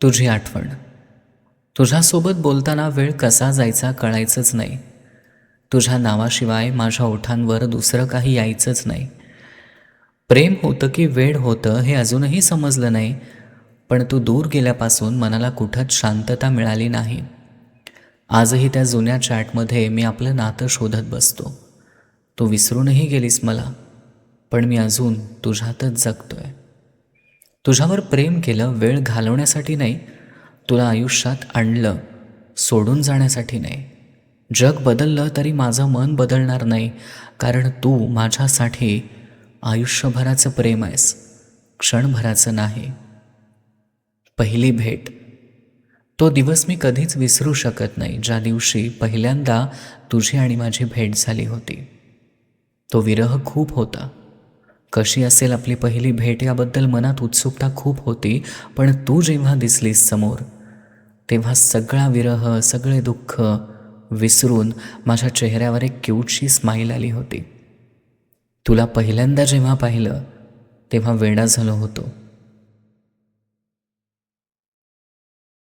तुझी आठवण. तुझ्यासोबत बोलताना वेळ कसा जायचा कळायचंच नाही. तुझ्या नावाशिवाय माझ्या ओठांवर दुसरं काही यायचंच नाही. प्रेम होतं की वेड होतं हे अजूनही समजलं नाही, पण तू दूर गेल्यापासून मनाला कुठंच शांतता मिळाली नाही. आजही त्या जुन्या चॅटमध्ये मी आपलं नातं शोधत बसतो. तू विसरूनही गेलीस मला, पण मी अजून तुझ्यातच जगतोय. तुझ्यावर प्रेम केलं वेळ घालवण्यासाठी नाही, तुला आयुष्यात आणलं सोडून जाण्यासाठी नाही. जग बदललं तरी माझं मन बदलणार नाही, कारण तू माझ्यासाठी आयुष्यभराचं प्रेम आहेस, क्षणभराचं नाही. पहिली भेट. तो दिवस मी कधीच विसरू शकत नाही, ज्या दिवशी पहिल्यांदा तुझी आणि माझी भेट झाली होती. तो विरह खूप होता. कशी असेल आपली पहिली भेट याबद्दल मनात उत्सुकता खूप होती, पण तू जेव्हा दिसलीस समोर तेव्हा सगळा विरह, सगळे दुःख विसरून माझ्या चेहऱ्यावर एक क्यूटशी स्माईल आली होती. तुला पहिल्यांदा जेव्हा पाहिलं तेव्हा वेडा झालो होतो.